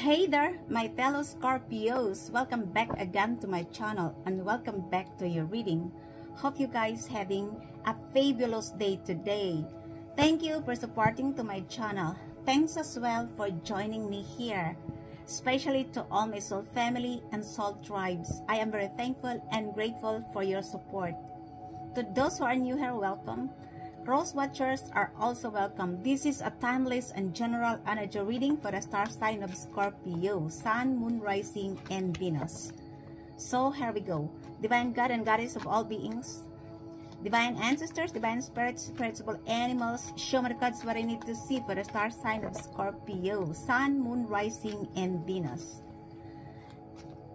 Hey there, my fellow Scorpios. Welcome back again to my channel and welcome back to your reading. Hope you guys having a fabulous day today. Thank you for supporting to my channel. Thanks as well for joining me here. Especially to all my soul family and soul tribes. I am very thankful and grateful for your support. To those who are new here, welcome. Cross watchers are also welcome. This is a timeless and general energy reading for the star sign of Scorpio, Sun, Moon, Rising, and Venus. So here we go. Divine God and Goddess of all beings, divine ancestors, divine spirits, spiritual animals, show me the cards what I need to see for the star sign of Scorpio, Sun, Moon, Rising, and Venus.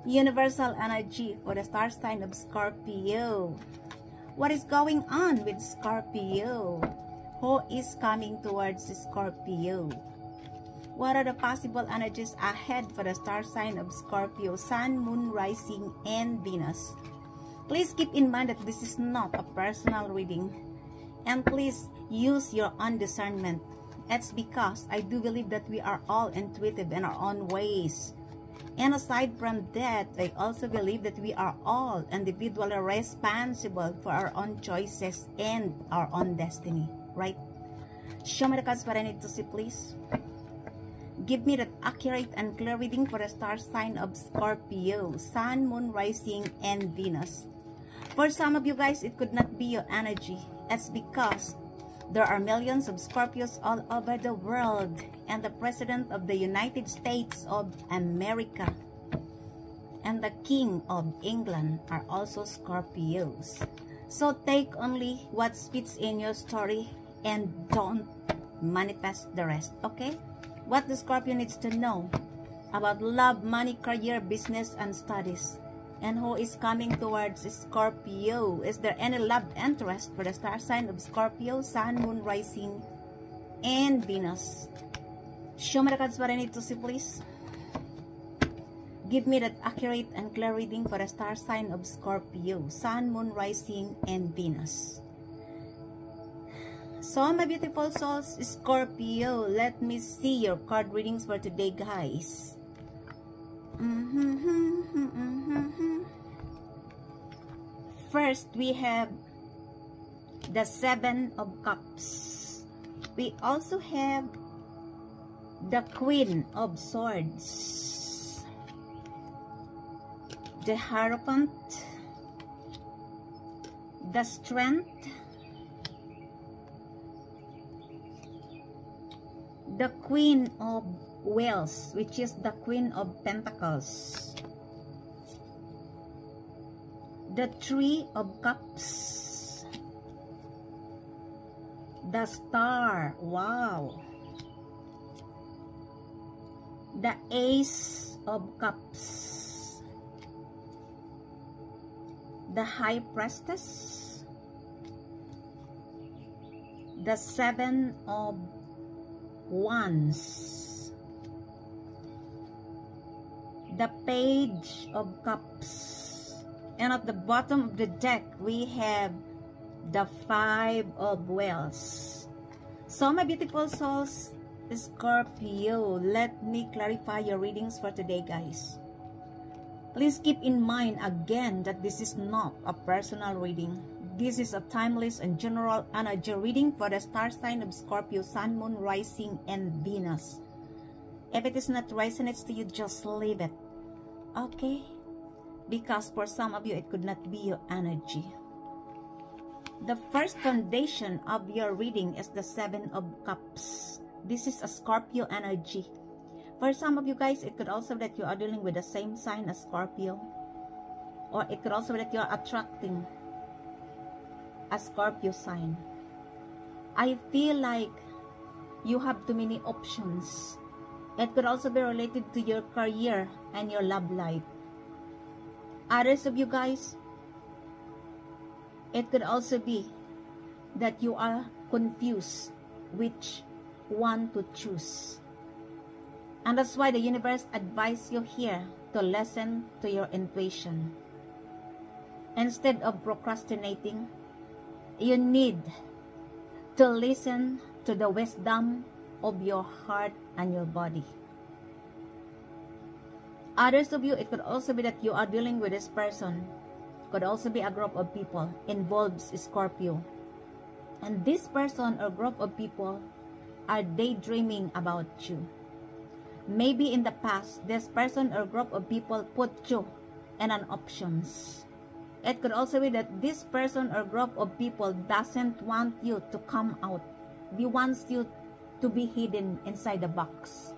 Universal energy for the star sign of Scorpio. What is going on with Scorpio? Who is coming towards Scorpio? What are the possible energies ahead for the star sign of Scorpio, Sun, Moon, Rising, and Venus? Please keep in mind that this is not a personal reading. And please use your own discernment. It's because I do believe that we are all intuitive in our own ways. And aside from that, I also believe that we are all individually responsible for our own choices and our own destiny, right? Show me the cards what I need to see, please. Give me that accurate and clear reading for the star sign of Scorpio, Sun, Moon, Rising, and Venus. For some of you guys, it could not be your energy. It's because there are millions of Scorpios all over the world, and the President of the United States of America and the King of England are also Scorpios. So take only what fits in your story and don't manifest the rest, okay? What the Scorpio needs to know about love, money, career, business, and studies. And who is coming towards Scorpio? Is there any love interest for the star sign of Scorpio, Sun, Moon, Rising, and Venus? Show me the cards what I need to see, please. Give me that accurate and clear reading for the star sign of Scorpio, Sun, Moon, Rising, and Venus. So my beautiful souls, Scorpio, let me see your card readings for today, guys. First, we have the Seven of Cups. We also have the Queen of Swords, the Hierophant, the Strength, the Queen of Wands, which is the Queen of Pentacles, the Three of Cups, the Star, wow, the Ace of Cups, the High Priestess, the Seven of Wands, the Page of Cups, and at the bottom of the deck we have the Five of Wands. So my beautiful souls, Scorpio, let me clarify your readings for today, guys. Please keep in mind again that this is not a personal reading. This is a timeless and general energy reading for the star sign of Scorpio, Sun, Moon, Rising, and Venus. If it is not resonates to you, just leave it, okay? Because for some of you, it could not be your energy. The first foundation of your reading is the Seven of Cups. This is a Scorpio energy. For some of you guys, it could also be that you are dealing with the same sign as Scorpio. Or it could also be that you are attracting a Scorpio sign. I feel like you have too many options. It could also be related to your career and your love life. Others of you guys, it could also be that you are confused which one to choose. And that's why the universe advises you here to listen to your intuition. Instead of procrastinating, you need to listen to the wisdom of your heart and your body. Others of you, it could also be that you are dealing with this person. Could also be a group of people, involves Scorpio. And this person or group of people are daydreaming about you. Maybe in the past, this person or group of people put you in an options. It could also be that this person or group of people doesn't want you to come out. They wants you to be hidden inside the box.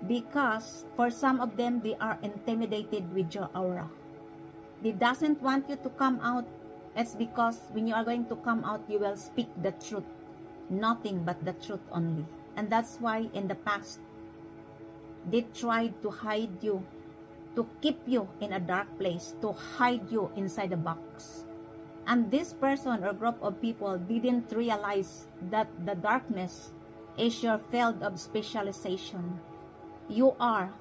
Because for some of them, they are intimidated with your aura. They doesn't want you to come out. It's because when you are going to come out, you will speak the truth. Nothing but the truth only. And that's why in the past, they tried to hide you, to keep you in a dark place, to hide you inside a box. And this person or group of people didn't realize that the darkness is your field of specialization. You are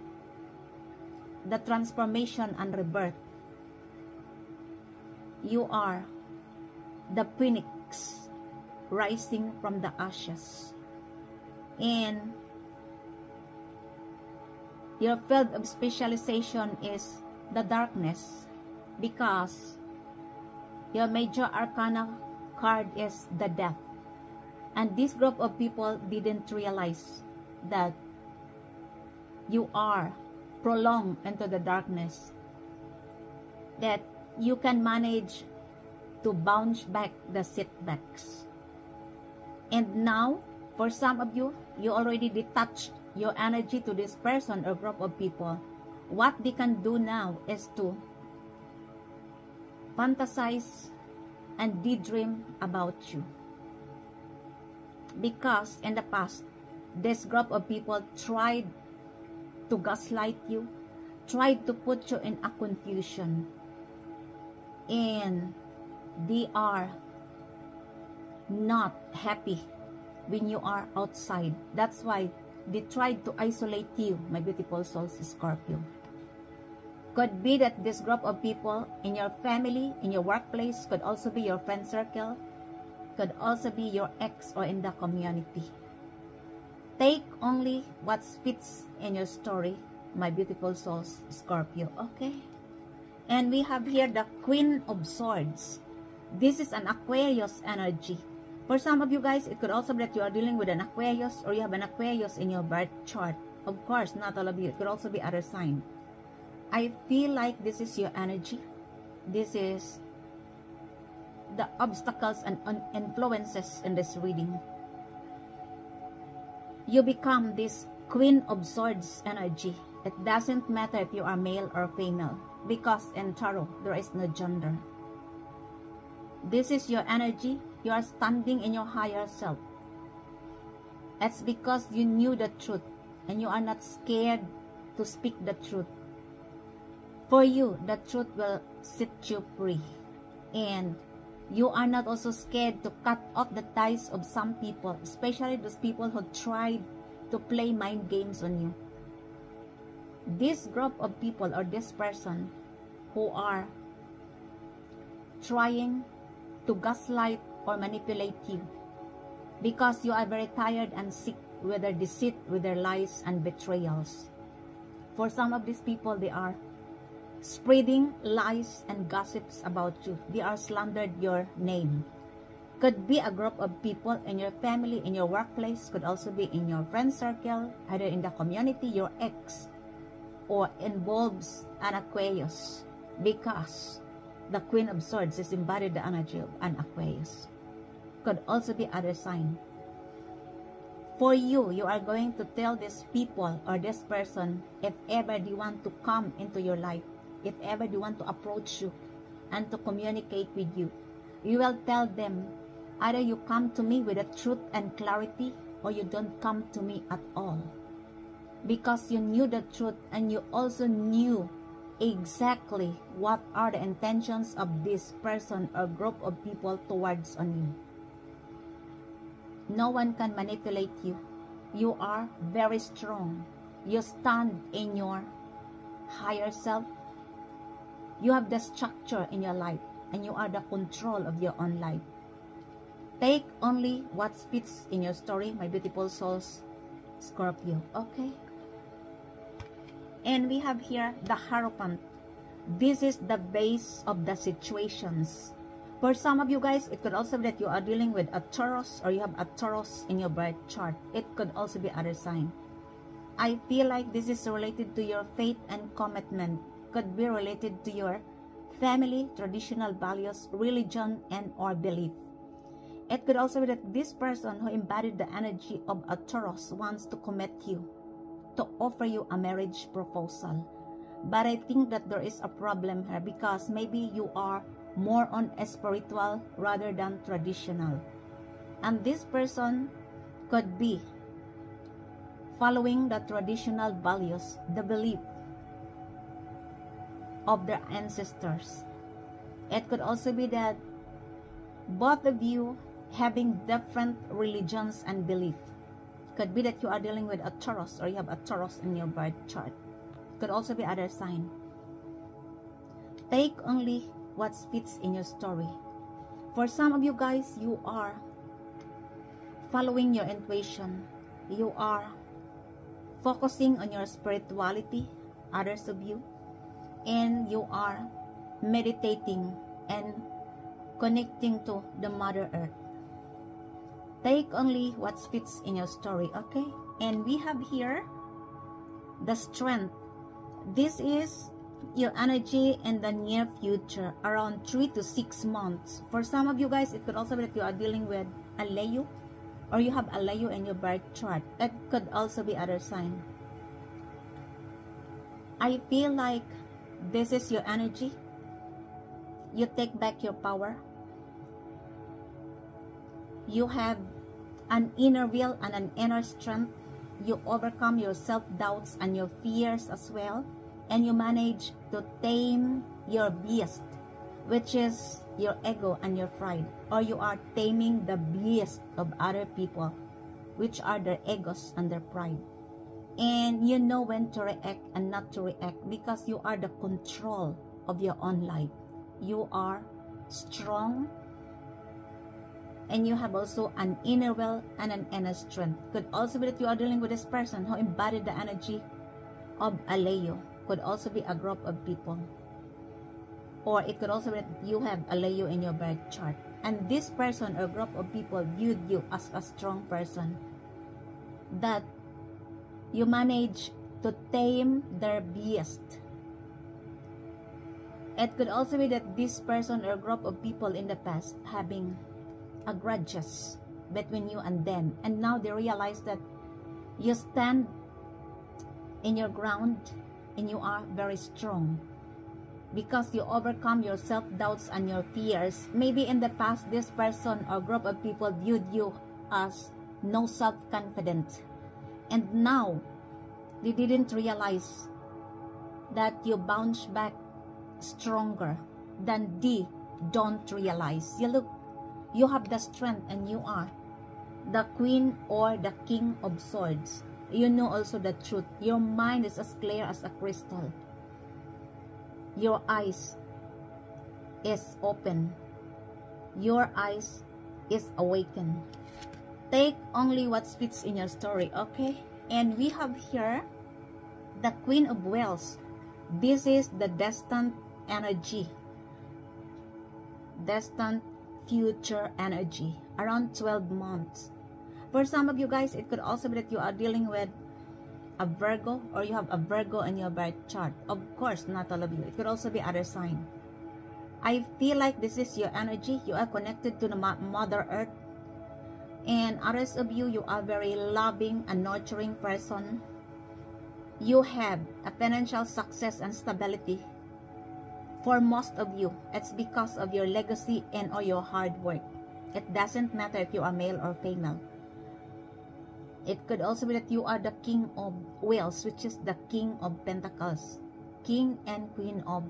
the transformation and rebirth. You are the phoenix rising from the ashes. And your field of specialization is the darkness, because your major arcana card is the death. And this group of people didn't realize that you are prolonged into the darkness, that you can manage to bounce back the setbacks. And now, for some of you, you already detached your energy to this person or group of people. What they can do now is to fantasize and daydream about you. Because in the past, this group of people tried to gaslight you, tried to put you in a confusion. And they are not happy when you are outside. That's why they tried to isolate you, my beautiful souls, Scorpio. Could be that this group of people in your family, in your workplace, could also be your friend circle, could also be your ex or in the community. Take only what fits in your story, my beautiful souls, Scorpio, okay? And we have here the Queen of Swords. This is an Aquarius energy. For some of you guys, it could also be that you are dealing with an Aquarius or you have an Aquarius in your birth chart. Of course, not all of you. It could also be other sign. I feel like this is your energy. This is the obstacles and influences in this reading. You become this Queen of Swords energy. It doesn't matter if you are male or female, because in tarot, there is no gender. This is your energy. You are standing in your higher self. It's because you knew the truth and you are not scared to speak the truth. For you, the truth will set you free. And you are not also scared to cut off the ties of some people, especially those people who tried to play mind games on you. This group of people or this person who are trying to gaslight or manipulate you, because you are very tired and sick with their deceit, with their lies and betrayals. For some of these people, they are spreading lies and gossips about you. They are slandered your name. Could be a group of people in your family, in your workplace, could also be in your friend circle, either in the community, your ex, or involves an Aquarius, because the Queen of Swords is embodied the energy of an Aquarius. Could also be other sign. For you, you are going to tell these people or this person if ever they want to come into your life, if ever they want to approach you and to communicate with you. You will tell them, either you come to me with the truth and clarity, or you don't come to me at all. Because you knew the truth and you also knew exactly what are the intentions of this person or group of people towards on you. No one can manipulate you. You are very strong. You stand in your higher self. You have the structure in your life and you are the control of your own life. Take only what fits in your story, my beautiful souls, Scorpio, okay? And we have here the Hierophant. This is the base of the situations. For some of you guys, it could also be that you are dealing with a Taurus, or you have a Taurus in your birth chart. It could also be other sign. I feel like this is related to your faith and commitment. Could be related to your family, traditional values, religion, and or belief. It could also be that this person who embodied the energy of a Taurus wants to commit you, to offer you a marriage proposal. But I think that there is a problem here, because maybe you are more on a spiritual rather than traditional. And this person could be following the traditional values, the belief of their ancestors. It could also be that both of you having different religions and belief. Could be that you are dealing with a Taurus, or you have a Taurus in your birth chart. Could also be other sign. Take only what fits in your story. For some of you guys, you are following your intuition. You are focusing on your spirituality, others of you, and you are meditating and connecting to the Mother Earth. Take only what fits in your story, okay? And we have here the Strength. This is your energy in the near future, around 3 to 6 months. For some of you guys, it could also be that you are dealing with a Leo, or you have a Leo in your birth chart. It could also be other sign. I feel like this is your energy. You take back your power. You have an inner will and an inner strength. You overcome your self-doubts and your fears as well. And you manage to tame your beast, which is your ego and your pride. Or you are taming the beast of other people, which are their egos and their pride. And you know when to react and not to react, because you are the control of your own life. You are strong, and you have also an inner will and an inner strength. Could also be that you are dealing with this person who embodied the energy of a Leo. Could also be a group of people. Or it could also be that you have a Leo in your birth chart. And this person or group of people viewed you as a strong person, that you manage to tame their beast. It could also be that this person or group of people in the past having a grudges between you and them, and now they realize that you stand in your ground and you are very strong, because you overcome your self-doubts and your fears. Maybe in the past, this person or group of people viewed you as no self-confidence, and now they didn't realize that you bounce back stronger than they don't realize. You look, you have the strength, and you are the Queen or the King of Swords. You know also the truth. Your mind is as clear as a crystal. Your eyes is open. Your eyes is awakened. Take only what fits in your story, okay? And we have here the Queen of Wands. This is the destined energy. Destined future energy. Around 12 months. For some of you guys, it could also be that you are dealing with a Virgo, or you have a Virgo in your birth chart. Of course, not all of you. It could also be other sign. I feel like this is your energy. You are connected to the Mother Earth. And others of you, you are very loving and nurturing person. You have a financial success and stability. For most of you, it's because of your legacy and or your hard work. It doesn't matter if you are male or female. It could also be that you are the King of Wands, which is the King of Pentacles. King and Queen of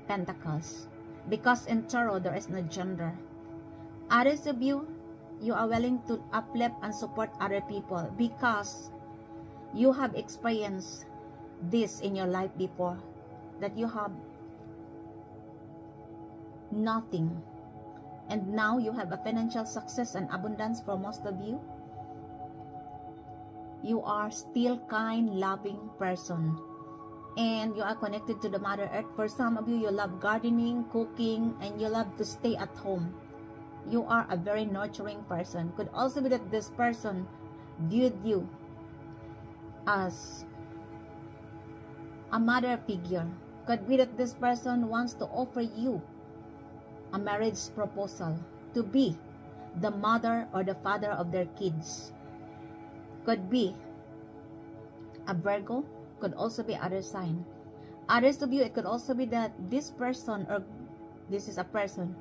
Pentacles. Because in Tarot, there is no gender. Others of you, you are willing to uplift and support other people, because you have experienced this in your life before, that you have nothing, and now you have a financial success and abundance. For most of you, you are still kind, loving person. and you are connected to the Mother Earth. For some of you, you love gardening, cooking, and you love to stay at home. You are a very nurturing person. Could also be that this person viewed you as a mother figure. Could be that this person wants to offer you a marriage proposal to be the mother or the father of their kids. Could be a Virgo, could also be other sign. Others of you, it could also be that this person, or this is a person,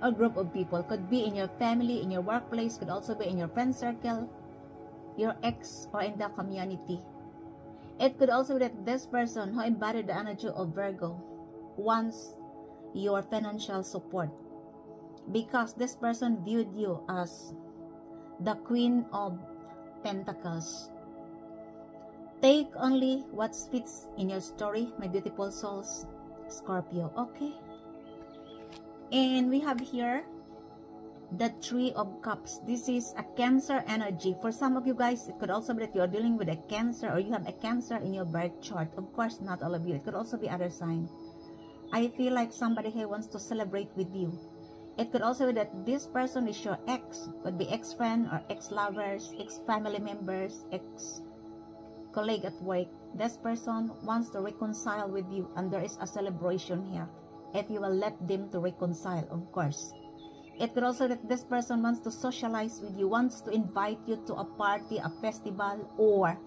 a group of people, could be in your family, in your workplace, could also be in your friend circle, your ex, or in the community. It could also be that this person who embodied the energy of Virgo wants your financial support, because this person viewed you as the Queen of Pentacles. Take only what fits in your story, my beautiful souls, Scorpio. Okay. And we have here the Three of Cups. This is a Cancer energy. For some of you guys, it could also be that you are dealing with a Cancer, or you have a Cancer in your birth chart. Of course, not all of you. It could also be other sign. I feel like somebody here wants to celebrate with you. It could also be that this person is your ex. Could be ex-friend or ex-lovers, ex-family members, ex-colleague at work. This person wants to reconcile with you, and there is a celebration here. If you will let them to reconcile, of course. It could also be that this person wants to socialize with you, wants to invite you to a party, a festival, or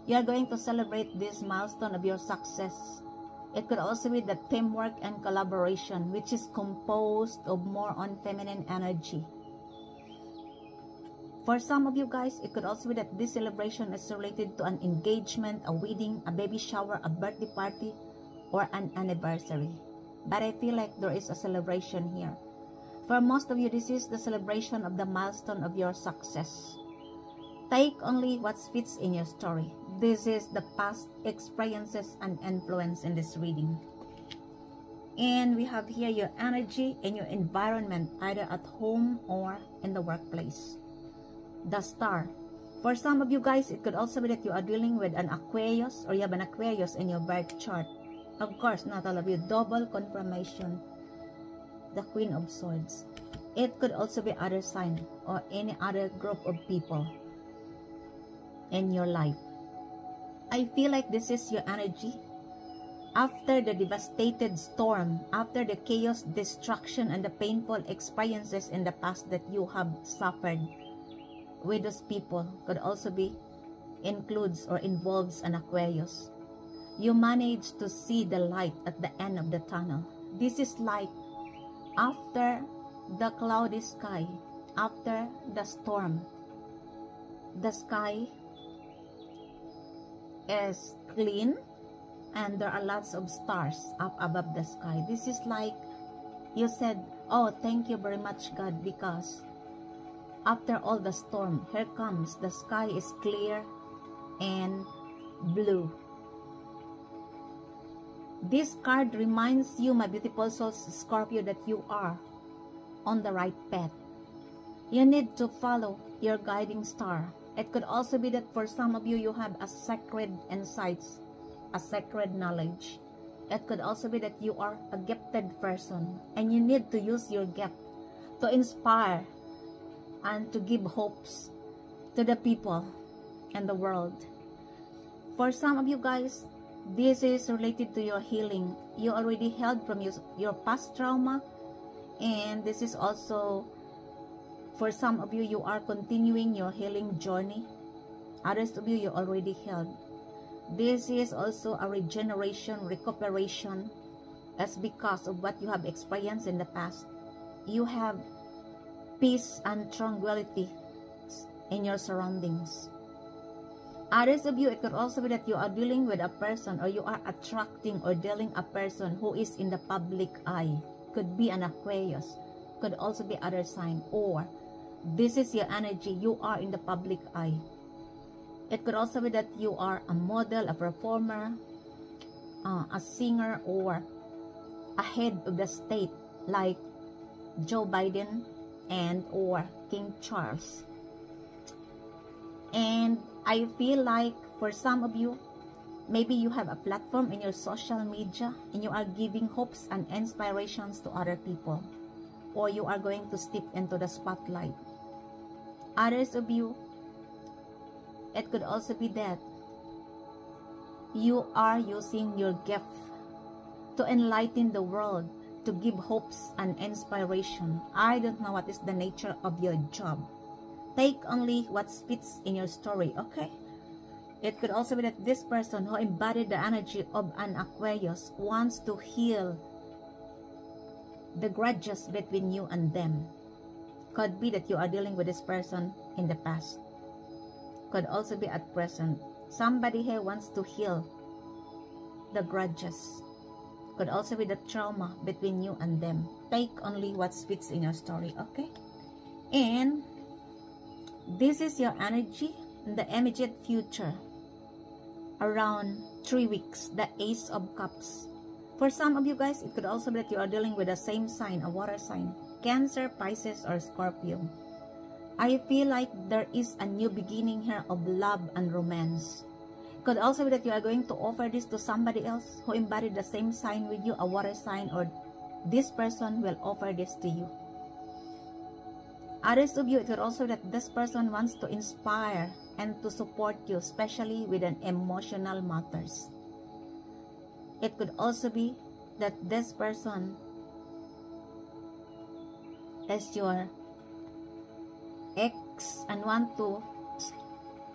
you are going to celebrate this milestone of your success. It could also be the teamwork and collaboration, which is composed of more on feminine energy. For some of you guys, it could also be that this celebration is related to an engagement, a wedding, a baby shower, a birthday party, or an anniversary. But I feel like there is a celebration here. For most of you, this is the celebration of the milestone of your success. Take only what fits in your story. This is the past experiences and influence in this reading. And we have here your energy and your environment, either at home or in the workplace. The Star. For some of you guys, it could also be that you are dealing with an Aquarius, or you have an Aquarius in your birth chart. Of course, not all of you. Double confirmation. The Queen of Swords. It could also be other sign or any other group of people in your life. I feel like this is your energy. After the devastated storm, after the chaos, destruction, and the painful experiences in the past that you have suffered with those people, could also be includes or involves an Aquarius. You manage to see the light at the end of the tunnel. This is like after the cloudy sky, after the storm, the sky is clean and there are lots of stars up above the sky. This is like you said, oh, thank you very much, God, because after all the storm, here comes, the sky is clear and blue. This card reminds you, my beautiful souls, Scorpio, that you are on the right path. You need to follow your guiding star. It could also be that for some of you, you have a sacred insights, a sacred knowledge. It could also be that you are a gifted person and you need to use your gift to inspire and to give hopes to the people and the world. For some of you guys, this is related to your healing. You already healed from your past trauma, and this is also, for some of you, you are continuing your healing journey. Others of you, you already healed. This is also a regeneration, recuperation, as because of what you have experienced in the past. You have peace and tranquility in your surroundings. Others of you, it could also be that you are dealing with a person, or you are attracting or dealing a person who is in the public eye. Could be an Aquarius, could also be other sign, or this is your energy, you are in the public eye. It could also be that you are a model, a performer, a singer, or a head of the state like Joe Biden and or King Charles. And I feel like for some of you, maybe you have a platform in your social media and you are giving hopes and inspirations to other people, or you are going to step into the spotlight. Others of you, it could also be that you are using your gift to enlighten the world, to give hopes and inspiration. I don't know what is the nature of your job. Take only what fits in your story, okay? It could also be that this person who embodied the energy of an Aquarius wants to heal the grudges between you and them. Could be that you are dealing with this person in the past. Could also be at present. Somebody here wants to heal the grudges. Could also be the trauma between you and them. Take only what fits in your story, okay? And this is your energy in the immediate future. Around 3 weeks, the Ace of Cups. For some of you guys, it could also be that you are dealing with the same sign, a water sign. Cancer, Pisces, or Scorpio. I feel like there is a new beginning here of love and romance. Could also be that you are going to offer this to somebody else who embodied the same sign with you, a water sign, or this person will offer this to you. Others of you, it could also be that this person wants to inspire and to support you, especially with an emotional matters. It could also be that this person is your ex and want to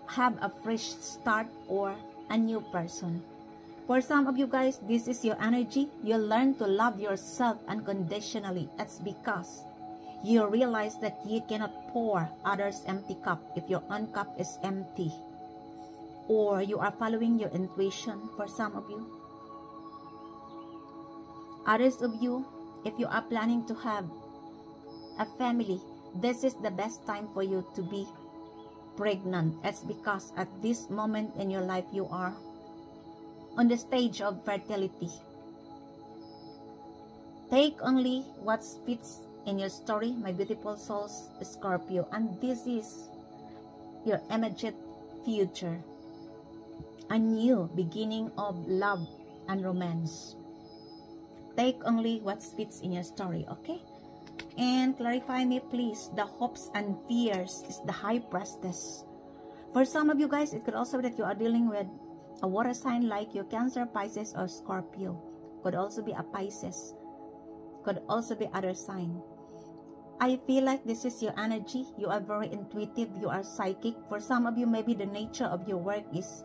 have a fresh start or a new person. For some of you guys, this is your energy. You learn to love yourself unconditionally. That's because you realize that you cannot pour others' empty cup if your own cup is empty. Or you are following your intuition for some of you. Others of you, if you are planning to have a family, this is the best time for you to be pregnant. It's because at this moment in your life, you are on the stage of fertility. Take only what fits in your story, my beautiful souls, Scorpio. And this is your immediate future. A new beginning of love and romance. Take only what fits in your story, okay? And clarify me, please. The hopes and fears is the High Priestess. For some of you guys, it could also be that you are dealing with a water sign like your Cancer, Pisces, or Scorpio. Could also be a Pisces. Could also be other sign. I feel like this is your energy. You are very intuitive. You are psychic. For some of you, maybe the nature of your work is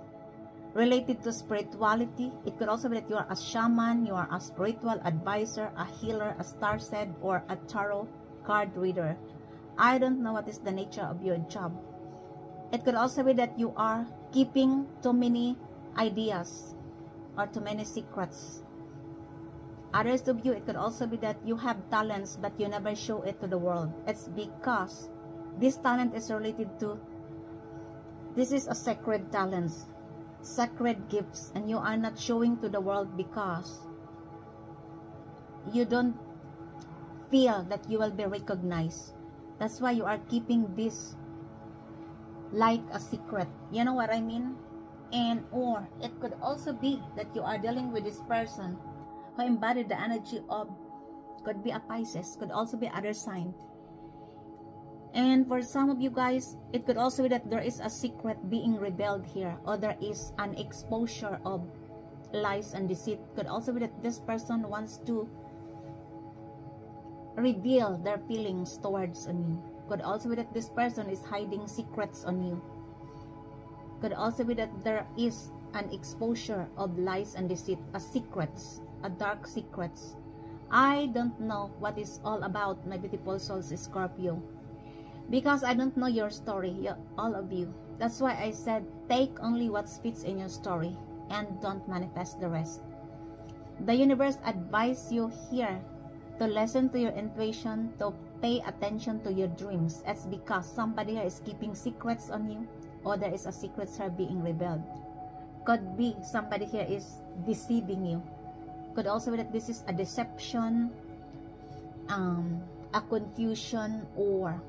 related to spirituality. It could also be that you are a shaman, you are a spiritual advisor, a healer, a star seed, or a tarot card reader. I don't know what is the nature of your job. It could also be that you are keeping too many ideas or too many secrets. Others of you, it could also be that you have talents but you never show it to the world. It's because this talent is related to, this is a sacred talent, sacred gifts, and you are not showing to the world because you don't feel that you will be recognized. That's why you are keeping this like a secret. You know what I mean? And or it could also be that you are dealing with this person who embodied the energy of, could be a Pisces, could also be other sign. And for some of you guys, it could also be that there is a secret being revealed here, or there is an exposure of lies and deceit. Could also be that this person wants to reveal their feelings towards on you. Could also be that this person is hiding secrets on you. Could also be that there is an exposure of lies and deceit, a secrets, a dark secrets. I don't know what it's all about, my beautiful souls, Scorpio, because I don't know your story, all of you. That's why I said take only what fits in your story and don't manifest the rest. The universe advises you here to listen to your intuition, to pay attention to your dreams. It's because somebody here is keeping secrets on you, or there is a secret here being revealed. Could be somebody here is deceiving you. Could also be that this is a deception, a confusion, or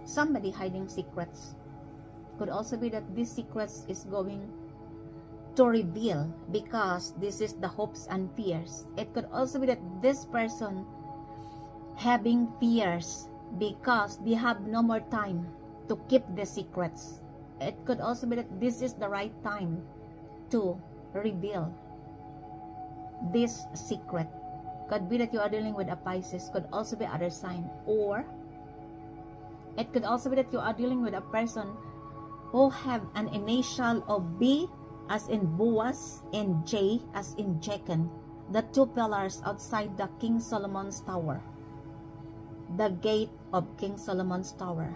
somebody hiding secrets. Could also be that this secrets is going to reveal, because this is the hopes and fears. It could also be that this person having fears because they have no more time to keep the secrets. It could also be that this is the right time to reveal this secret. Could be that you are dealing with a Pisces, could also be other sign, or it could also be that you are dealing with a person who have an initial of B as in Boaz and J as in Jachin, the two pillars outside the King Solomon's Tower, the gate of King Solomon's Tower.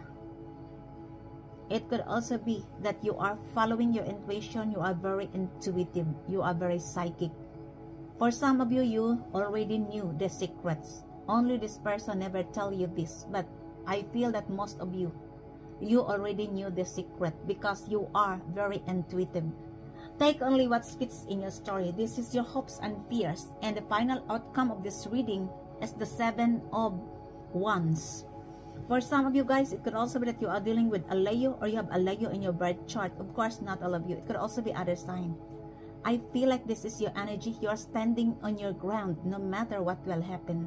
It could also be that you are following your intuition, you are very intuitive, you are very psychic. For some of you, you already knew the secrets. Only this person never tell you this, but I feel that most of you, you already knew the secret because you are very intuitive. Take only what fits in your story. This is your hopes and fears, and the final outcome of this reading is the Seven of Wands. For some of you guys, it could also be that you are dealing with a Leo, or you have a Leo in your birth chart. Of course, not all of you. It could also be other sign. I feel like this is your energy. You are standing on your ground no matter what will happen.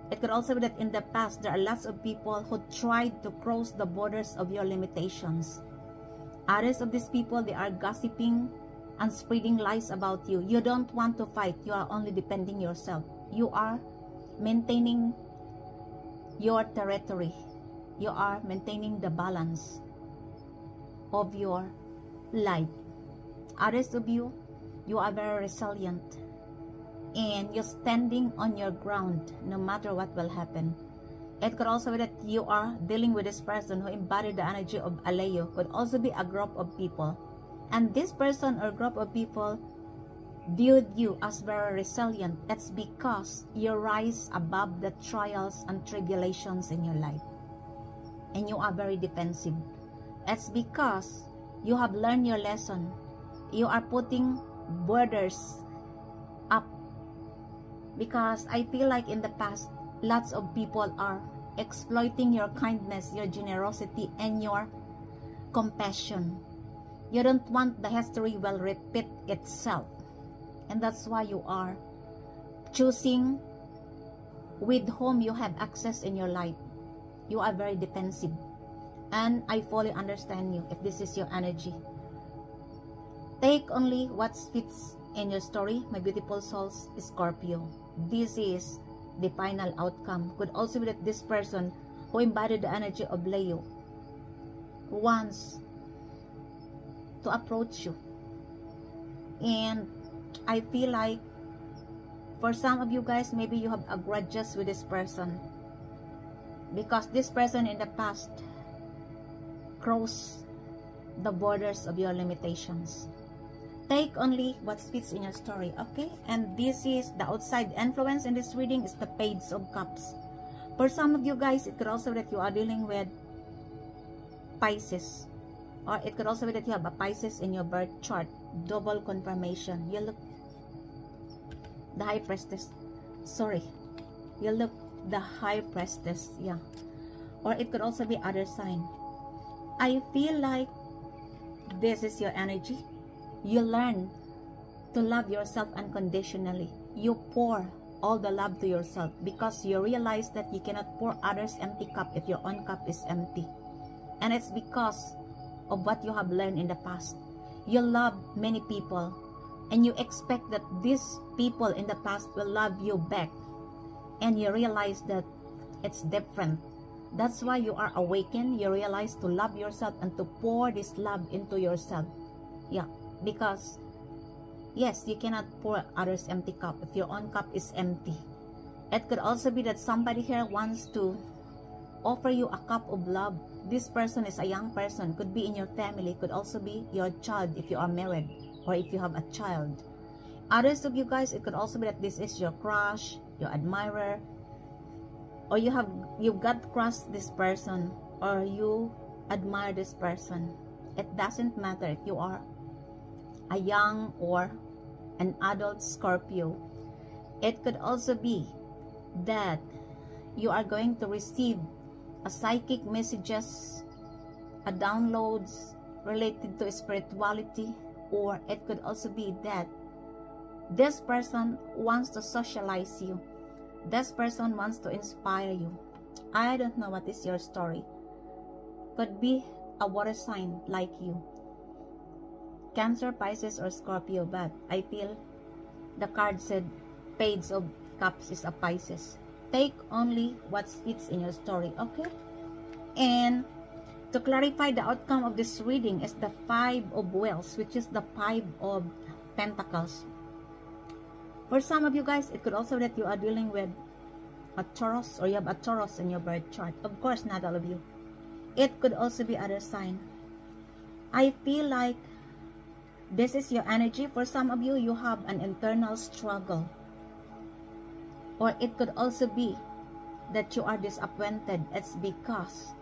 It could also be that in the past, there are lots of people who tried to cross the borders of your limitations. Others of these people, they are gossiping and spreading lies about you. You don't want to fight. You are only defending yourself. You are maintaining your territory. You are maintaining the balance of your life. Others of you, you are very resilient and you're standing on your ground no matter what will happen. It could also be that you are dealing with this person who embodied the energy of a Leo. Could also be a group of people, and this person or group of people viewed you as very resilient. It's because you rise above the trials and tribulations in your life, and you are very defensive. It's because you have learned your lesson. You are putting borders up, because I feel like in the past, lots of people are exploiting your kindness, your generosity, and your compassion. You don't want the history will repeat itself. And that's why you are choosing with whom you have access in your life. You are very defensive. And I fully understand you if this is your energy. Take only what fits in your story, my beautiful souls, Scorpio. This is the final outcome. Could also be that this person who embodied the energy of Leo wants to approach you. And I feel like for some of you guys, maybe you have a grudges with this person, because this person in the past crossed the borders of your limitations. Take only what fits in your story, okay? And this is the outside influence in this reading is the Page of Cups. For some of you guys, it could also be that you are dealing with Pisces, or it could also be that you have a Pisces in your birth chart. Double confirmation. You look the High Priestess. Sorry, you look the High Priestess. Yeah, or it could also be other sign. I feel like this is your energy. You learn to love yourself unconditionally. You pour all the love to yourself because you realize that you cannot pour others empty cup if your own cup is empty. And it's because of what you have learned in the past. You love many people and you expect that these people in the past will love you back, and you realize that it's different. That's why you are awakened. You realize to love yourself and to pour this love into yourself. Yeah, because yes, you cannot pour others empty cup if your own cup is empty. It could also be that somebody here wants to offer you a cup of love. This person is a young person, could be in your family, could also be your child if you are married or if you have a child. Others of you guys, it could also be that this is your crush, your admirer, or you got crushed this person, or you admire this person. It doesn't matter if you are a young or an adult Scorpio. It could also be that you are going to receive a psychic messages, a downloads related to spirituality, Or it could also be that this person wants to socialize you. This person wants to inspire you. I don't know what is your story. Could be a water sign like you. Cancer, Pisces, or Scorpio. But I feel the card said Page of Cups is a Pisces. Take only what fits in your story, okay? And to clarify the outcome of this reading is the Five of Wands, which is the Five of Pentacles. For some of you guys, it could also be that you are dealing with a Taurus, or you have a Taurus in your birth chart. Of course, not all of you. It could also be other sign. I feel like this is your energy. For some of you, you have an internal struggle. Or it could also be that you are disappointed. It's because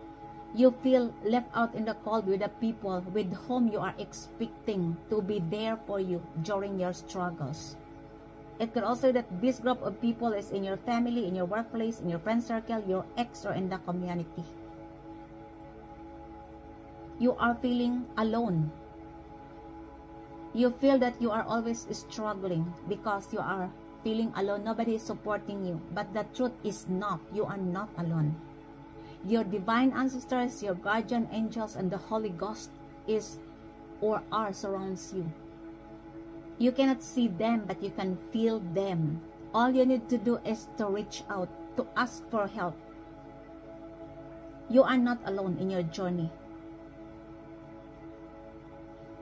you feel left out in the cold with the people with whom you are expecting to be there for you during your struggles. It could also be that this group of people is in your family, in your workplace, in your friend circle, your ex, or in the community. You are feeling alone. You feel that you are always struggling because you are feeling alone. Nobody is supporting you. But the truth is not. You are not alone. Your divine ancestors, your guardian angels, and the Holy Ghost is or are surrounds you. You cannot see them, but you can feel them. All you need to do is to reach out, to ask for help. You are not alone in your journey.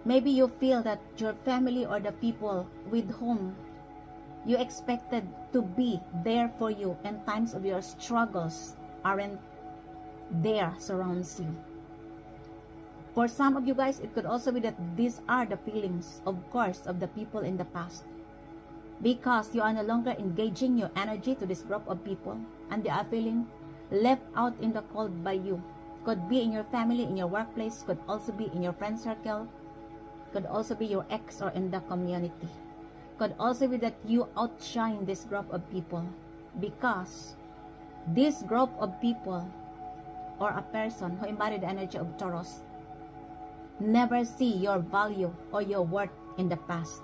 Maybe you feel that your family or the people with whom you expected to be there for you in times of your struggles aren't there, surrounds you. For some of you guys, it could also be that these are the feelings, of course, of the people in the past. Because you are no longer engaging your energy to this group of people, and they are feeling left out in the cold by you. Could be in your family, in your workplace, could also be in your friend circle, could also be your ex or in the community. Could also be that you outshine this group of people because this group of people or a person who embodied the energy of Taurus never see your value or your worth in the past.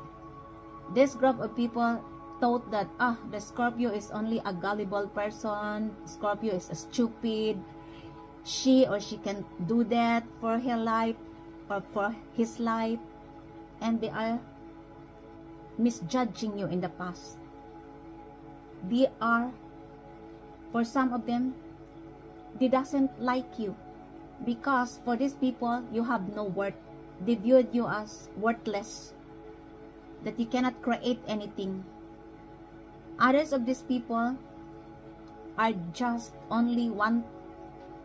This group of people thought that the Scorpio is only a gullible person, Scorpio is a stupid, she or she can do that for her life or for his life, and they are misjudging you in the past. They are, for some of them, they doesn't like you because for these people you have no worth. They viewed you as worthless, that you cannot create anything. Others of these people are just only want,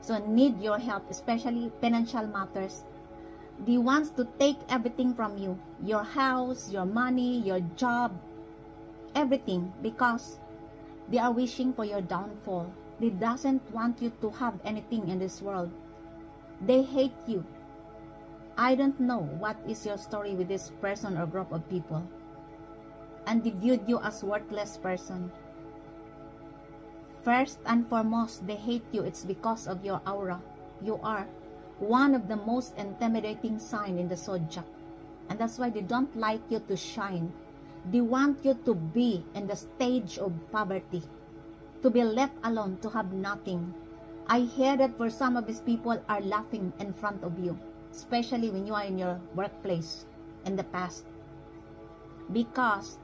so need your help, especially financial matters. They want to take everything from you, your house, your money, your job, everything, because they are wishing for your downfall. They doesn't want you to have anything in this world. They hate you. I don't know what is your story with this person or group of people, and they viewed you as worthless person. First and foremost, they hate you. It's because of your aura. You are one of the most intimidating sign in the zodiac, and that's why they don't like you to shine. They want you to be in the stage of poverty, to be left alone, to have nothing. I hear that for some of these people are laughing in front of you, especially when you are in your workplace in the past, because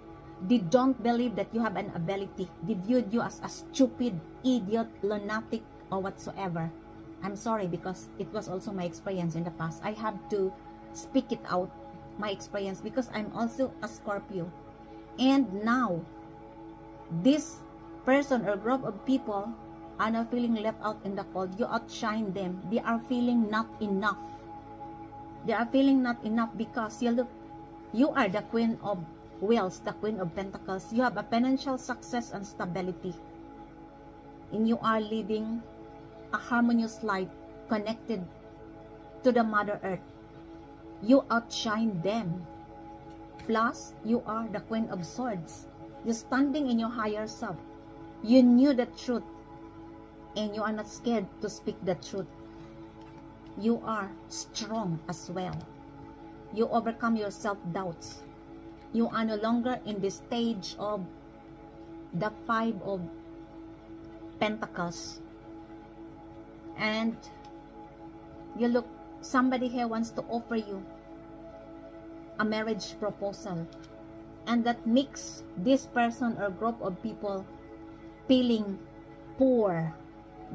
they don't believe that you have an ability. They viewed you as a stupid, idiot, lunatic, or whatsoever. I'm sorry, because it was also my experience in the past. I have to speak it out, my experience, because I'm also a Scorpio. And now, this person or group of people are now feeling left out in the cold. You outshine them. They are feeling not enough. They are feeling not enough because you are the Queen of Wands, the Queen of Pentacles. You have a financial success and stability, and you are living a harmonious life connected to the Mother Earth. You outshine them. Plus, you are the Queen of Swords. You're standing in your higher self. You knew the truth, and you are not scared to speak the truth. You are strong as well. You overcome your self-doubts. You are no longer in the stage of the 5 of Pentacles. And you look, somebody here wants to offer you a marriage proposal. And that makes this person or group of people feeling poor,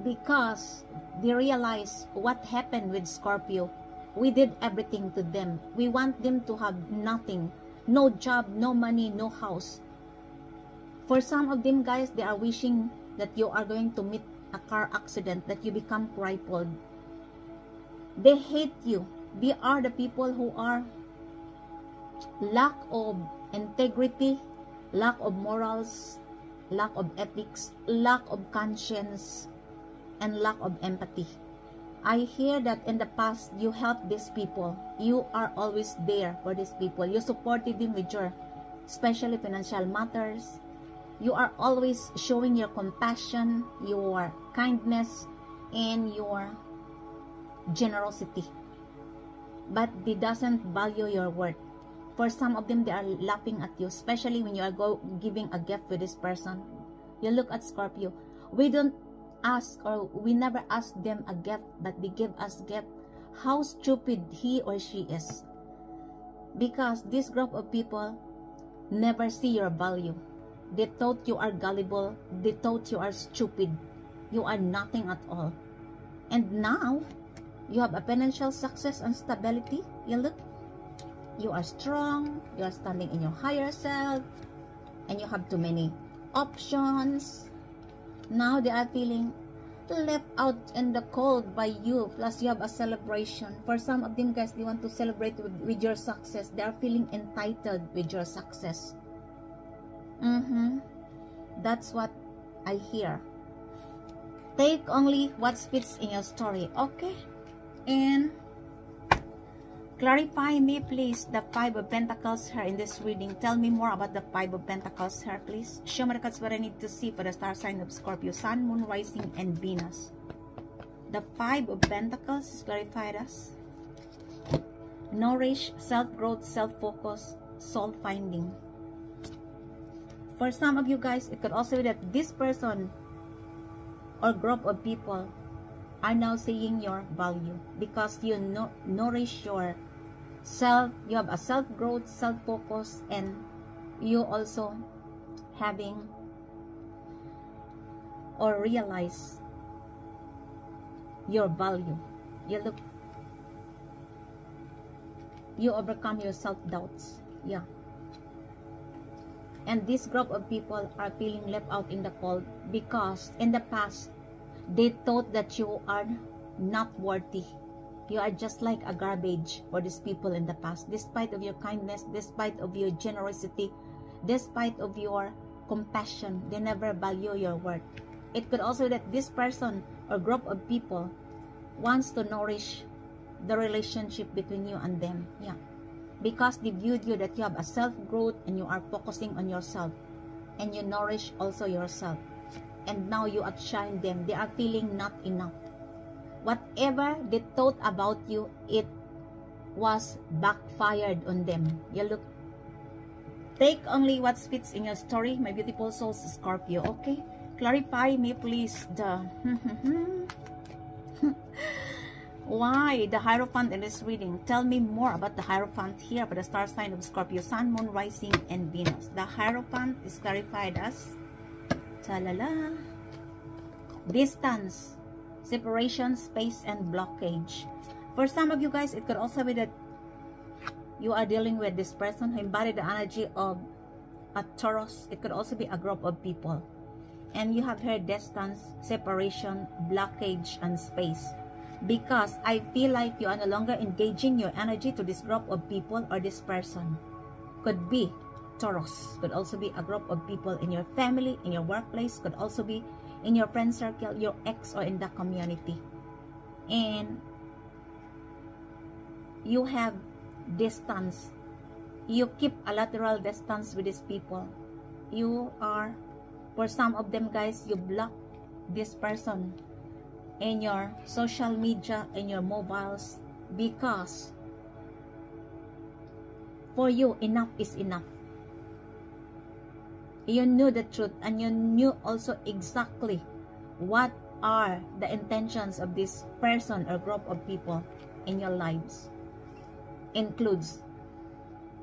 because they realize what happened with Scorpio. We did everything to them. We want them to have nothing. No job, no money, no house. For some of them, guys, they are wishing that you are going to meet a car accident, that you become crippled. They hate you. They are the people who are lack of integrity, lack of morals, lack of ethics, lack of conscience, and lack of empathy. I hear that in the past, you helped these people. You are always there for these people. You supported them with your, especially financial matters. You are always showing your compassion, your kindness, and your generosity. But they doesn't value your worth. For some of them, they are laughing at you, especially when you are giving a gift to this person. You look at Scorpio. We don't ask, or we never ask them a gift, but they give us gift. How stupid he or she is. Because this group of people never see your value. They thought you are gullible. They thought you are stupid. You are nothing at all. And now, you have a financial success and stability. You look, you are strong. You are standing in your higher self. And you have too many options. Now they are feeling left out in the cold by you. Plus you have a celebration. For some of them, guys, they want to celebrate with your success. They are feeling entitled with your success. That's what I hear. Take only what fits in your story, okay? And clarify me, please, the 5 of Pentacles here in this reading. Tell me more about the 5 of Pentacles here, please. Show me the cards what I need to see for the star sign of Scorpio, Sun, Moon, Rising, and Venus. The 5 of Pentacles clarified us. Nourish, self-growth, self-focus, soul-finding. For some of you guys, it could also be that this person or group of people are now seeing your value, because you nourish your self. You have a self-growth, self-focus, and you also having or realize your value. You look, you overcome your self-doubts. Yeah. And this group of people are feeling left out in the cold, because in the past, they thought that you are not worthy. You are just like a garbage for these people in the past. Despite of your kindness, despite of your generosity, despite of your compassion, they never value your worth. It could also be that this person or group of people wants to nourish the relationship between you and them. Yeah. Because they viewed you that you have a self-growth and you are focusing on yourself. And you nourish also yourself. And now you outshine them. They are feeling not enough. Whatever they thought about you, it was backfired on them. You look, take only what fits in your story, my beautiful souls, Scorpio, okay? Clarify me, please, the why the Hierophant in this reading. Tell me more about the Hierophant here for the star sign of Scorpio, Sun, Moon, Rising, and Venus. The Hierophant is clarified as ta-la-la, distance, separation, space, and blockage. For some of you guys, it could also be that you are dealing with this person who embodied the energy of a Taurus. It could also be a group of people. And you have here distance, separation, blockage, and space. Because I feel like you are no longer engaging your energy to this group of people or this person. Could be Taurus. Could also be a group of people in your family, in your workplace. Could also be in your friend circle, your ex, or in the community. And you have distance. You keep a lateral distance with these people. You are, for some of them guys, you block this person in your social media, in your mobiles, because For you, enough is enough. You knew the truth, and you knew also exactly what are the intentions of this person or group of people in your lives. Includes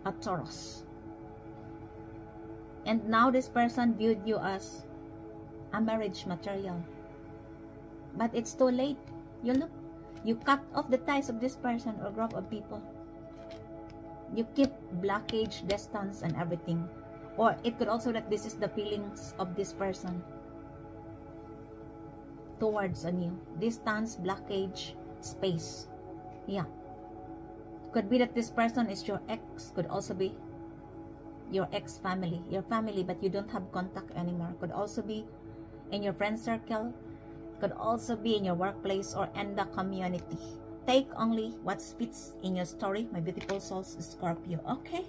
a Taurus. And now this person viewed you as a marriage material. But it's too late. You look, you cut off the ties of this person or group of people. You keep blockage, distance, and everything. Or it could also that this is the feelings of this person towards you. Distance, blockage, space. Yeah. Could be that this person is your ex. Could also be your ex family. Your family, but you don't have contact anymore. Could also be in your friend circle. Could also be in your workplace or in the community. Take only what fits in your story, my beautiful souls, Scorpio. Okay.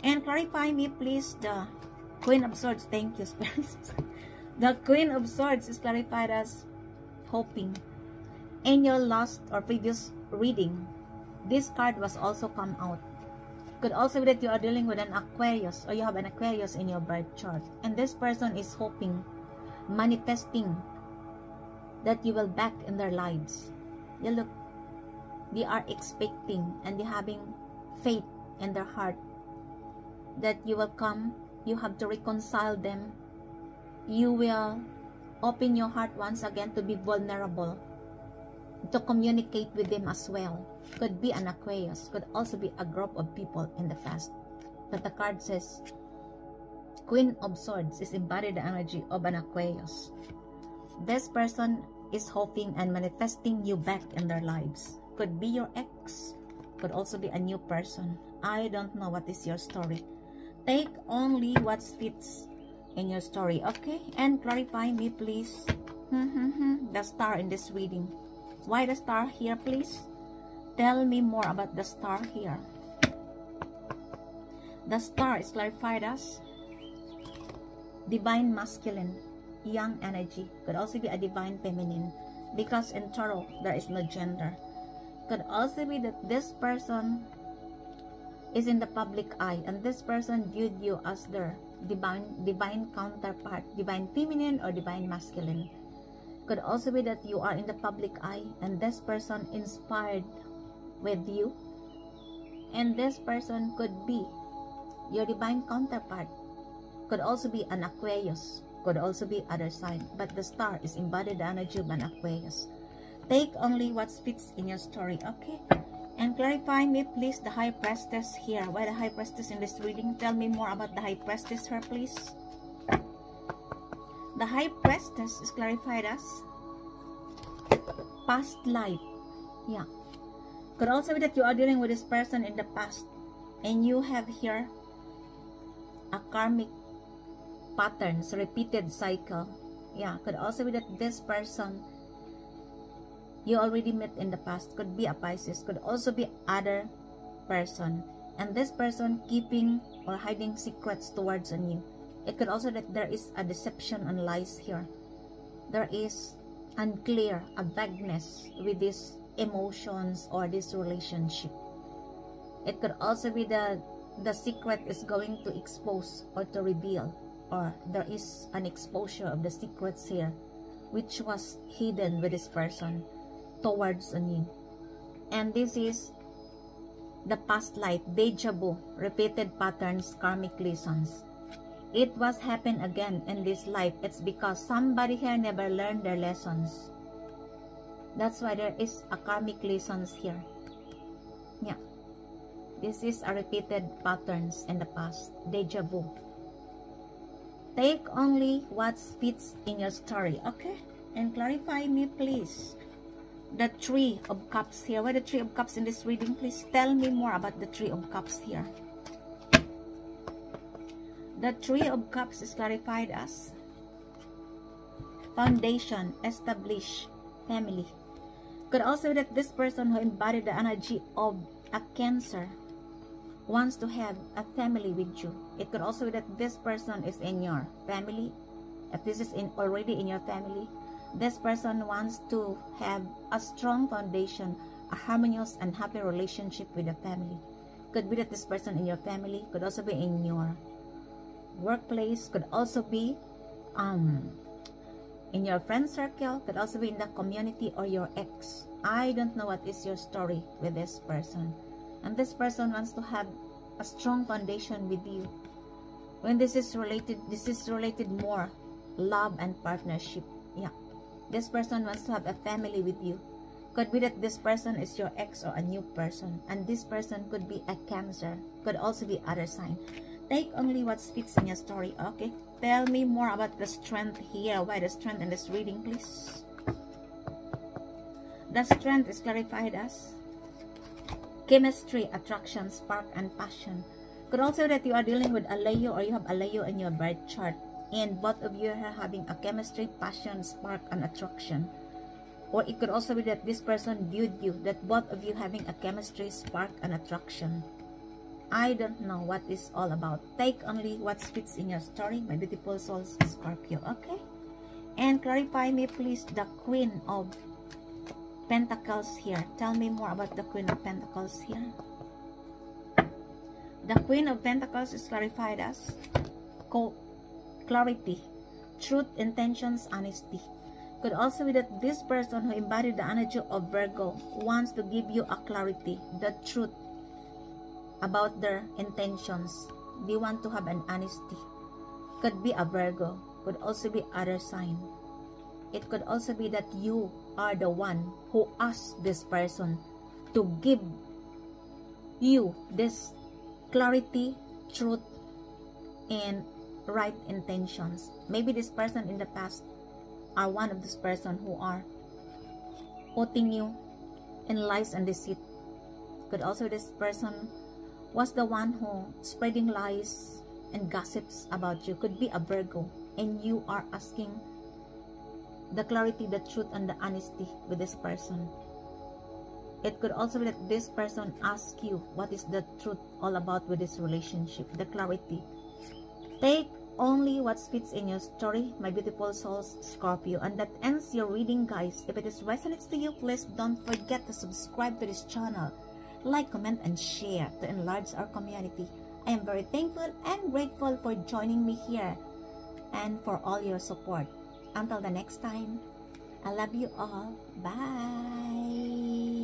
And clarify me, please, the Queen of Swords. Thank you, spirits. The Queen of Swords is clarified as hoping. In your last or previous reading, this card was also come out. Could also be that you are dealing with an Aquarius, or you have an Aquarius in your birth chart. And this person is hoping, manifesting that you will back in their lives. You look, they are expecting and they having faith in their heart that you will come. You have to reconcile them. You will open your heart once again to be vulnerable, to communicate with them as well. Could be an Aquarius, could also be a group of people in the past. But the card says Queen of Swords is embodied the energy of an Aquarius. This person is hoping and manifesting you back in their lives. Could be your ex, could also be a new person. I don't know what is your story. Take only what fits in your story, okay? And clarify me, please. The star in this reading. Why the star here, please? Tell me more about the star here. The star is clarified as divine masculine, young energy. Could also be a divine feminine, because in tarot there is no gender. Could also be that this person is in the public eye, and this person viewed you as their divine counterpart, divine feminine or divine masculine. Could also be that you are in the public eye, and this person inspired with you, and this person could be your divine counterpart. Could also be an Aquarius, could also be other sign, but the star is embodied the energy of an Aquarius. Take only what fits in your story, okay? And clarify me, please, the High Priestess here. Why the High Priestess in this reading? Tell me more about the High Priestess here, please. The High Priestess is clarified as past life. Yeah. Could also be that you are dealing with this person in the past, and you have here a karmic patterns, repeated cycle. Yeah. Could also be that this person you already met in the past. Could be a Pisces, could also be other person, and this person keeping or hiding secrets towards on you. It could also that there is a deception and lies here. There is unclear, a vagueness with these emotions or this relationship. It could also be the secret is going to expose or to reveal, or there is an exposure of the secrets here which was hidden with this person towards on you. And this is the past life, deja vu, repeated patterns, karmic lessons. It was happen again in this life. It's because somebody here never learned their lessons. That's why there is a karmic lessons here. Yeah. This is a repeated patterns in the past, deja vu. Take only what fits in your story, okay? And clarify me, please. The Three of Cups here. Why the Three of Cups in this reading? Please tell me more about the Three of Cups here. The Three of Cups is clarified as foundation, establish, family. Could also be that this person who embodied the energy of a Cancer wants to have a family with you. It could also be that this person is in your family. If this is already in your family, this person wants to have a strong foundation, a harmonious and happy relationship with the family. Could be that this person in your family, could also be in your workplace, could also be in your friend circle, could also be in the community or your ex. I don't know what is your story with this person. And this person wants to have a strong foundation with you. When this is related more love and partnership. Yeah. This person wants to have a family with you. Could be that this person is your ex or a new person. And this person could be a Cancer. Could also be other sign. Take only what fits in your story, okay? Tell me more about the strength here. Why the strength in this reading, please? The strength is clarified as chemistry, attraction, spark, and passion. Could also be that you are dealing with a Leo or you have a Leo in your birth chart. And both of you are having a chemistry, passion, spark, and attraction. Or it could also be that this person viewed you, that both of you having a chemistry, spark, and attraction. I don't know what it's all about. Take only what fits in your story, my beautiful souls, Scorpio, okay? And clarify me, please, the Queen of Pentacles here. Tell me more about the Queen of Pentacles here. The Queen of Pentacles is clarified as clarity, truth, intentions, honesty. Could also be that this person who embodied the energy of Virgo wants to give you a clarity, the truth about their intentions. They want to have an honesty. Could be a Virgo, could also be other sign. It could also be that you are the one who asked this person to give you this clarity, truth, and right intentions. Maybe this person in the past are one of this person who are putting you in lies and deceit. Could also this person was the one who spreading lies and gossips about you. Could be a Virgo, and you are asking the clarity, the truth, and the honesty with this person. It could also be that this person asks you what is the truth all about with this relationship, the clarity. Take only what fits in your story, my beautiful souls, Scorpio. And that ends your reading, guys. If it is resonates to you, please don't forget to subscribe to this channel. Like, comment, and share to enlarge our community. I am very thankful and grateful for joining me here and for all your support. Until the next time, I love you all. Bye.